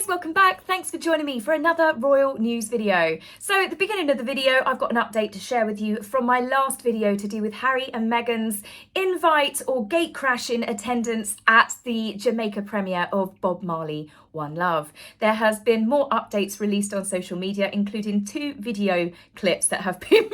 guys, welcome back. Thanks for joining me for another royal news video. So at the beginning of the video, I've got an update to share with you from my last video to do with Harry and Meghan's invite or gate crashing attendance at the Jamaica premiere of Bob Marley One Love. There has been more updates released on social media, including 2 video clips that have been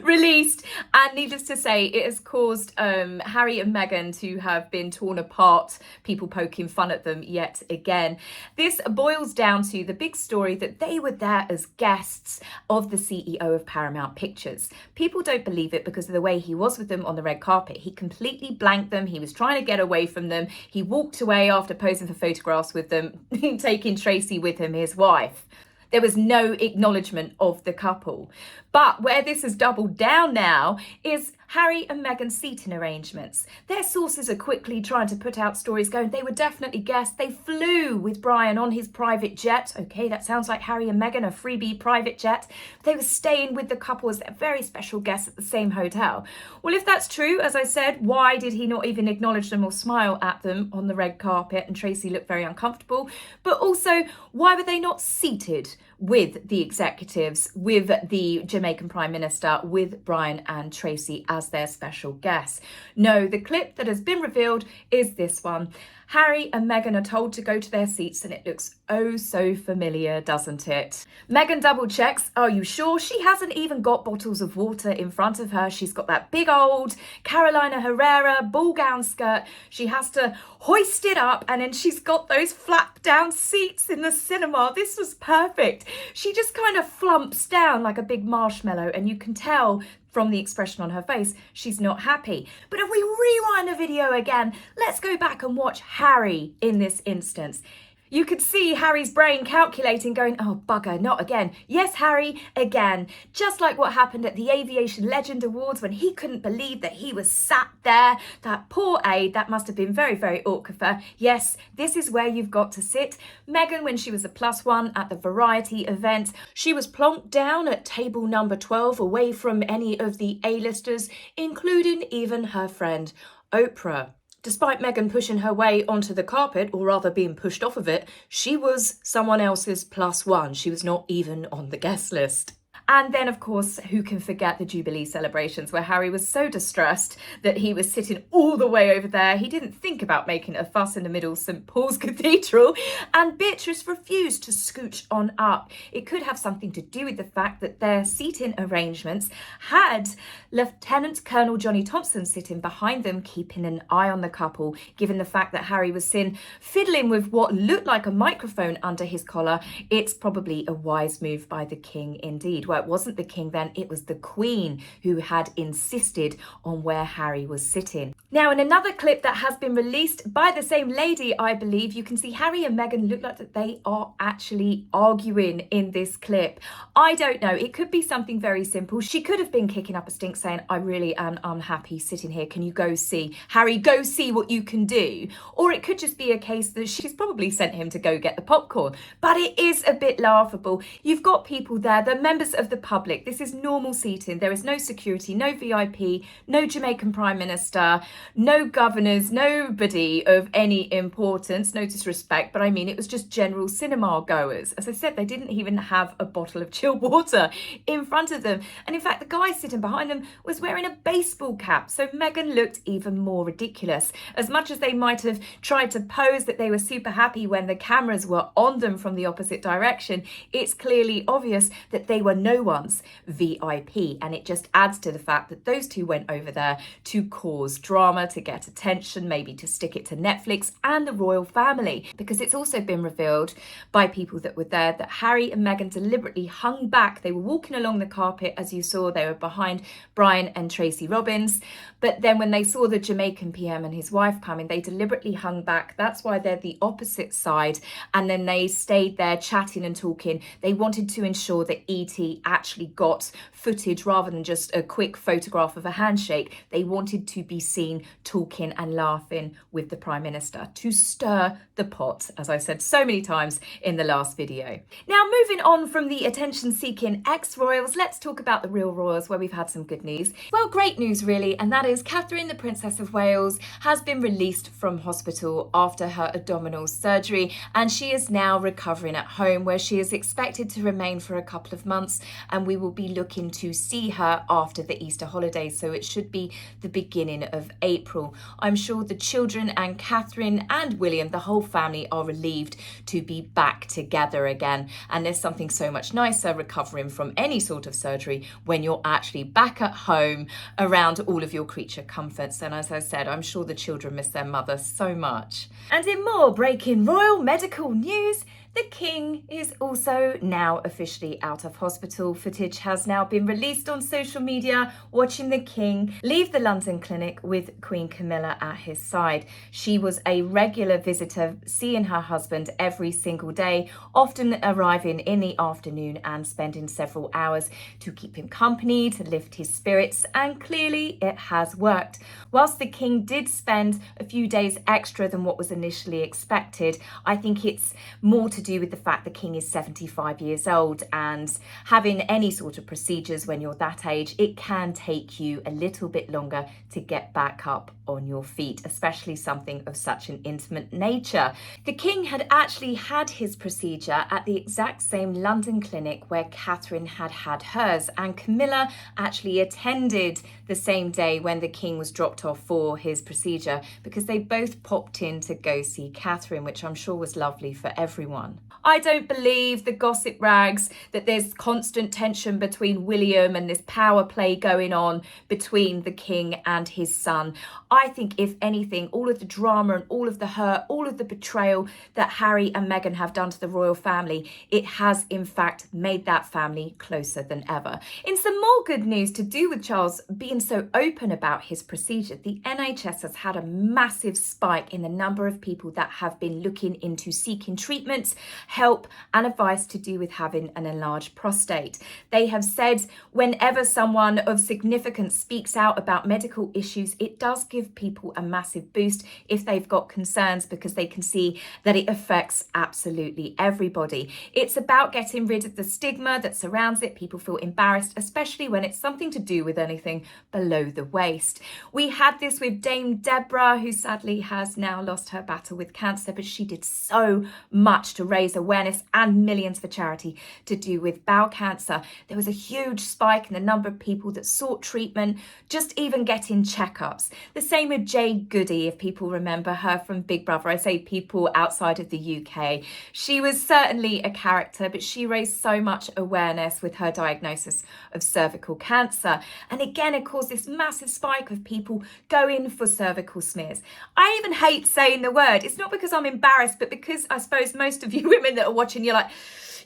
released, and needless to say, it has caused Harry and Meghan to have been torn apart, people poking fun at them yet again. This boils down to the big story that they were there as guests of the CEO of Paramount Pictures. People don't believe it because of the way he was with them on the red carpet. He completely blanked them. He was trying to get away from them. He walked away after posing for photographs with them, taking Tracy with him, his wife. There was no acknowledgement of the couple. But where this has doubled down now is Harry and Meghan's seating arrangements. Their sources are quickly trying to put out stories going, they were definitely guests. They flew with Brian on his private jet. Okay, that sounds like Harry and Meghan, a freebie private jet. They were staying with the couple as their very special guests at the same hotel. Well, if that's true, as I said, why did he not even acknowledge them or smile at them on the red carpet? And Tracy looked very uncomfortable. But also, why were they not seated with the executives, with the Jamaican Prime Minister, with Brian and Tracy as their special guests? No, the clip that has been revealed is this one. Harry and Meghan are told to go to their seats and it looks oh so familiar, doesn't it? Meghan double checks, are you sure? She hasn't even got bottles of water in front of her. She's got that big old Carolina Herrera ball gown skirt. She has to hoist it up, and then she's got those flap down seats in the cinema. This was perfect. She just kind of flumps down like a big marshmallow, and you can tell from the expression on her face, she's not happy. But if we rewind the video again, let's go back and watch Harry in this instance. You could see Harry's brain calculating, going, oh, bugger, not again. Yes, Harry, again. Just like what happened at the Aviation Legend Awards when he couldn't believe that he was sat there. That poor aide, that must have been very, very awkward for her. Yes, this is where you've got to sit. Meghan, when she was a +1 at the Variety event, she was plonked down at table number 12, away from any of the A-listers, including even her friend, Oprah. Despite Meghan pushing her way onto the carpet, or rather being pushed off of it, she was someone else's +1. She was not even on the guest list. And then, of course, who can forget the Jubilee celebrations where Harry was so distressed that he was sitting all the way over there. He didn't think about making a fuss in the middle of St Paul's Cathedral, and Beatrice refused to scooch on up. It could have something to do with the fact that their seating arrangements had Lieutenant Colonel Johnny Thompson sitting behind them, keeping an eye on the couple, given the fact that Harry was seen fiddling with what looked like a microphone under his collar. It's probably a wise move by the king indeed. Well, it wasn't the king then, it was the Queen who had insisted on where Harry was sitting. Now, in another clip that has been released by the same lady, I believe, you can see Harry and Meghan look like that they are actually arguing in this clip. I don't know, it could be something very simple. She could have been kicking up a stink saying, I really am unhappy sitting here, can you go see? Harry, go see what you can do. Or it could just be a case that she's probably sent him to go get the popcorn. But it is a bit laughable. You've got people there, they're members of the public. This is normal seating. There is no security, no VIP, no Jamaican Prime Minister, no governors, nobody of any importance, no disrespect, but I mean, it was just general cinema goers. As I said, they didn't even have a bottle of chilled water in front of them. And in fact, the guy sitting behind them was wearing a baseball cap. So Meghan looked even more ridiculous. As much as they might have tried to pose that they were super happy when the cameras were on them from the opposite direction, it's clearly obvious that they were no one's VIP, and it just adds to the fact that those two went over there to cause drama, to get attention, maybe to stick it to Netflix and the royal family, because it's also been revealed by people that were there that Harry and Meghan deliberately hung back. They were walking along the carpet, as you saw, they were behind Brian and Tracy Robbins, but then when they saw the Jamaican PM and his wife coming, they deliberately hung back. That's why they're the opposite side, and then they stayed there chatting and talking. They wanted to ensure that E.T. actually got footage rather than just a quick photograph of a handshake. They wanted to be seen talking and laughing with the Prime Minister to stir the pot, as I said so many times in the last video. Now, moving on from the attention-seeking ex-royals, let's talk about the real royals, where we've had some good news. Well, great news really, and that is Catherine, the Princess of Wales, has been released from hospital after her abdominal surgery, and she is now recovering at home, where she is expected to remain for a couple of months, and we will be looking to see her after the Easter holidays, so it should be the beginning of April. I'm sure the children and Catherine and William, the whole family, are relieved to be back together again, and there's something so much nicer recovering from any sort of surgery when you're actually back at home around all of your creature comforts. And as I said, I'm sure the children miss their mother so much. And in more breaking royal medical news, the King is also now officially out of hospital. Footage has now been released on social media watching the King leave the London clinic with Queen Camilla at his side. She was a regular visitor, seeing her husband every single day, often arriving in the afternoon and spending several hours to keep him company, to lift his spirits, and clearly it has worked. Whilst the King did spend a few days extra than what was initially expected, I think it's more to do with the fact the King is 75 years old, and having any sort of procedures when you're that age, it can take you a little bit longer to get back up on your feet, especially something of such an intimate nature. The King had actually had his procedure at the exact same London clinic where Catherine had had hers, and Camilla actually attended the same day when the King was dropped off for his procedure, because they both popped in to go see Catherine, which I'm sure was lovely for everyone. I don't believe the gossip rags that there's constant tension between William and this power play going on between the King and his son. I think, if anything, all of the drama and all of the hurt, all of the betrayal that Harry and Meghan have done to the royal family, it has in fact made that family closer than ever. In some more good news to do with Charles being so open about his procedure, the NHS has had a massive spike in the number of people that have been looking into seeking treatment, help and advice to do with having an enlarged prostate. They have said whenever someone of significance speaks out about medical issues, it does give people a massive boost if they've got concerns, because they can see that it affects absolutely everybody. It's about getting rid of the stigma that surrounds it. People feel embarrassed, especially when it's something to do with anything below the waist. We had this with Dame Deborah, who sadly has now lost her battle with cancer, but she did so much to raise awareness and millions for charity to do with bowel cancer. There was a huge spike in the number of people that sought treatment, just even getting checkups. The same with Jade Goody, if people remember her from Big Brother. I say people outside of the UK. She was certainly a character, but she raised so much awareness with her diagnosis of cervical cancer. And again, it caused this massive spike of people going for cervical smears. I even hate saying the word. It's not because I'm embarrassed, but because I suppose most of you women that are watching, you're like,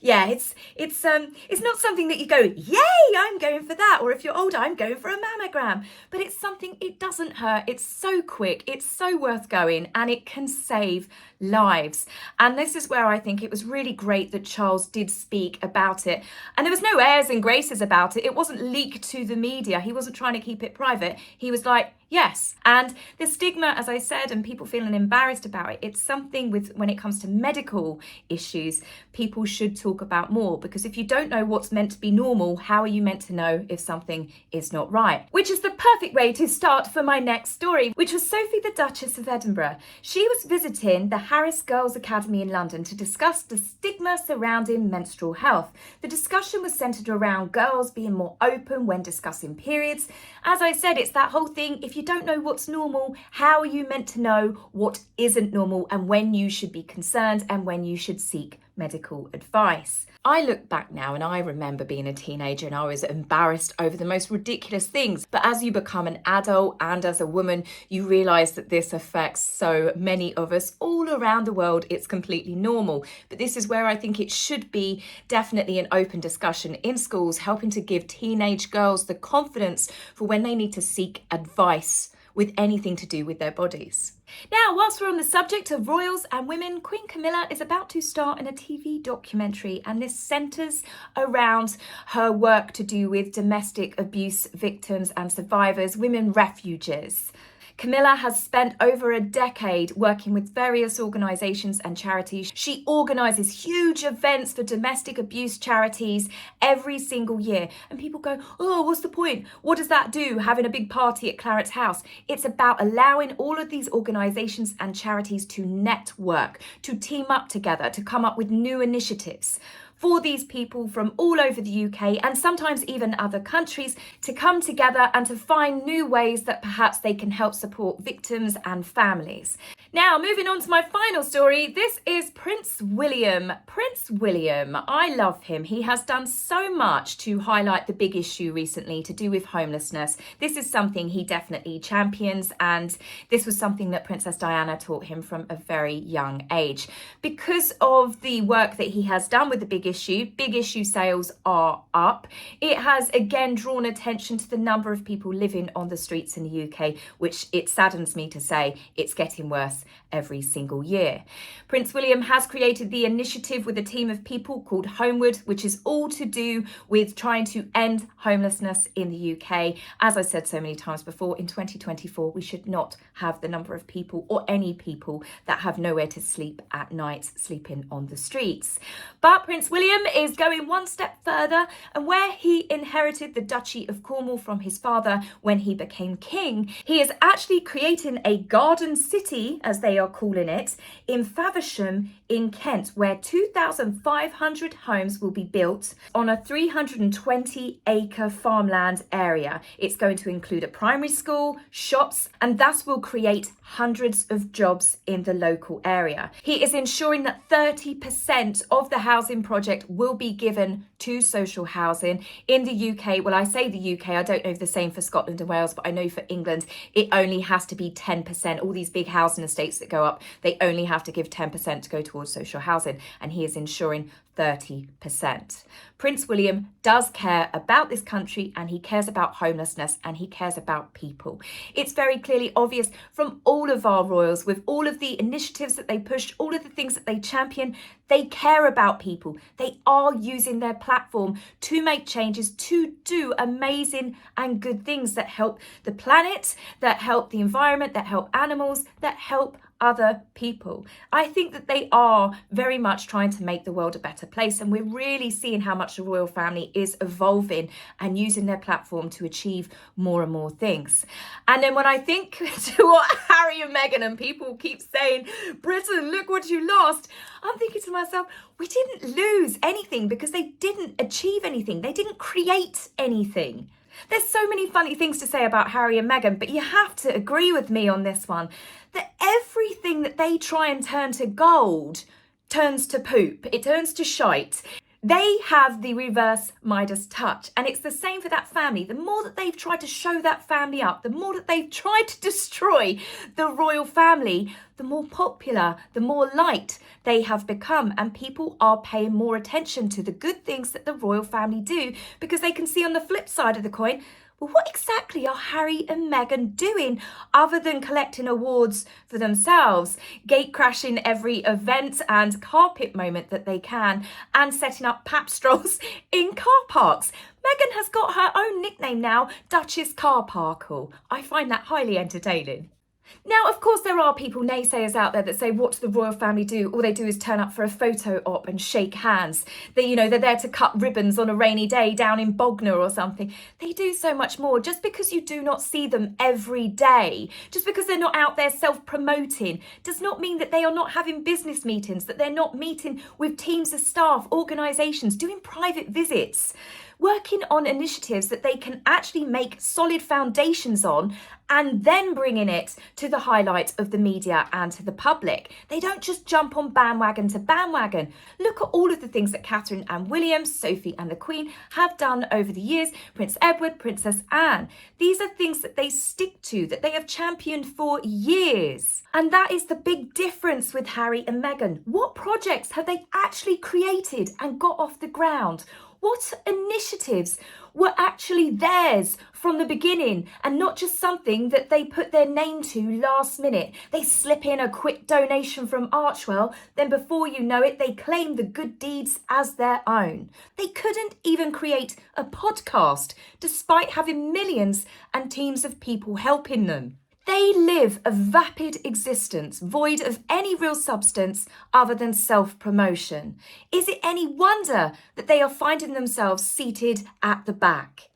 yeah, it's not something that you go, yay, I'm going for that. Or if you're older, I'm going for a mammogram. But it's something, it doesn't hurt. It's so quick. It's so worth going, and it can save lives. And this is where I think it was really great that Charles did speak about it. And there was no airs and graces about it. It wasn't leaked to the media. He wasn't trying to keep it private. He was like, yes. And the stigma, as I said, and people feeling embarrassed about it, it's something with, when it comes to medical issues, people should talk about more, because if you don't know what's meant to be normal, how are you meant to know if something is not right? Which is the perfect way to start for my next story, which was Sophie, the Duchess of Edinburgh. She was visiting the Harris Girls Academy in London to discuss the stigma surrounding menstrual health. The discussion was centred around girls being more open when discussing periods. As I said, it's that whole thing, if you don't know what's normal, how are you meant to know what isn't normal and when you should be concerned and when you should seek medical advice? I look back now and I remember being a teenager and I was embarrassed over the most ridiculous things. But as you become an adult and as a woman, you realise that this affects so many of us all around the world. It's completely normal. But this is where I think it should be definitely an open discussion in schools, helping to give teenage girls the confidence for when they need to seek advice with anything to do with their bodies. Now, whilst we're on the subject of royals and women, Queen Camilla is about to star in a TV documentary, and this centres around her work to do with domestic abuse victims and survivors, women refugees. Camilla has spent over a decade working with various organisations and charities. She organises huge events for domestic abuse charities every single year. And people go, oh, what's the point? What does that do, having a big party at Claret's house? It's about allowing all of these organisations and charities to network, to team up together, to come up with new initiatives for these people from all over the UK and sometimes even other countries to come together and to find new ways that perhaps they can help support victims and families. Now, moving on to my final story, this is Prince William. Prince William, I love him. He has done so much to highlight the big issue recently to do with homelessness. This is something he definitely champions, and this was something that Princess Diana taught him from a very young age. Because of the work that he has done with the big issue sales are up. It has again drawn attention to the number of people living on the streets in the UK, which it saddens me to say it's getting worse every single year. Prince William has created the initiative with a team of people called Homeward, which is all to do with trying to end homelessness in the UK. As I said so many times before, in 2024, we should not have the number of people or any people that have nowhere to sleep at night sleeping on the streets. But Prince William is going one step further, and where he inherited the Duchy of Cornwall from his father when he became king, he is actually creating a garden city, as they are calling it, in Faversham in Kent, where 2,500 homes will be built on a 320-acre farmland area. It's going to include a primary school, shops, and thus will create hundreds of jobs in the local area. He is ensuring that 30% of the housing project will be given to social housing in the UK. Well, I say the UK, I don't know if the same for Scotland and Wales, but I know for England, it only has to be 10%. All these big housing estates that go up, they only have to give 10% to go towards social housing, and he is ensuring 30%. Prince William does care about this country, and he cares about homelessness, and he cares about people. It's very clearly obvious from all of our royals, with all of the initiatives that they push, all of the things that they champion, they care about people. They are using their platform to make changes, to do amazing and good things that help the planet, that help the environment, that help animals, that help other people. I think that they are very much trying to make the world a better place, and we're really seeing how much the royal family is evolving and using their platform to achieve more and more things. And then when I think to what Harry and Meghan and people keep saying, Britain, look what you lost, I'm thinking to myself, we didn't lose anything because they didn't achieve anything. They didn't create anything. There's so many funny things to say about Harry and Meghan, but you have to agree with me on this one, that everything that they try and turn to gold turns to poop. It turns to shite. They have the reverse Midas touch, and it's the same for that family. The more that they've tried to show that family up, the more that they've tried to destroy the royal family, the more popular, the more liked they have become, and people are paying more attention to the good things that the royal family do, because they can see on the flip side of the coin, well, what exactly are Harry and Meghan doing other than collecting awards for themselves, gate crashing every event and carpet moment that they can, and setting up pap strolls in car parks? Meghan has got her own nickname now, Duchess Car Parkle. I find that highly entertaining. Now, of course, there are people, naysayers out there, that say, what do the royal family do? All they do is turn up for a photo op and shake hands. They're there to cut ribbons on a rainy day down in Bognor or something. They do so much more. Just because you do not see them every day, just because they're not out there self-promoting, does not mean that they are not having business meetings, that they're not meeting with teams of staff, organisations, doing private visits, working on initiatives that they can actually make solid foundations on, and then bringing it to the highlight of the media and to the public. They don't just jump on bandwagon to bandwagon. Look at all of the things that Catherine and William, Sophie and the Queen have done over the years, Prince Edward, Princess Anne. These are things that they stick to, that they have championed for years. And that is the big difference with Harry and Meghan. What projects have they actually created and got off the ground? What initiatives, were actually theirs from the beginning and not just something that they put their name to last minute. They slip in a quick donation from Archwell, then before you know it, they claim the good deeds as their own. They couldn't even create a podcast despite having millions and teams of people helping them. They live a vapid existence, void of any real substance other than self-promotion. Is it any wonder that they are finding themselves seated at the back?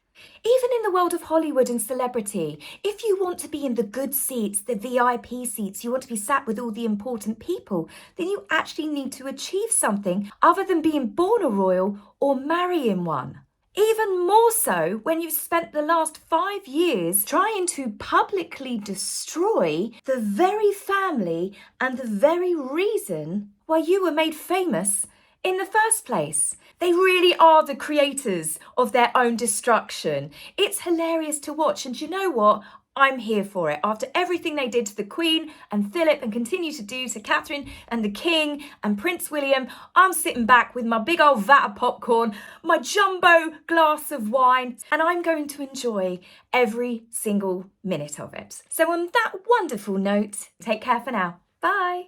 Even in the world of Hollywood and celebrity, if you want to be in the good seats, the VIP seats, you want to be sat with all the important people, then you actually need to achieve something other than being born a royal or marrying one. Even more so when you've spent the last 5 years trying to publicly destroy the very family and the very reason why you were made famous in the first place. They really are the creators of their own destruction. It's hilarious to watch, and you know what? I'm here for it. After everything they did to the Queen and Philip and continue to do to Catherine and the King and Prince William, I'm sitting back with my big old vat of popcorn, my jumbo glass of wine, and I'm going to enjoy every single minute of it. So on that wonderful note, take care for now. Bye.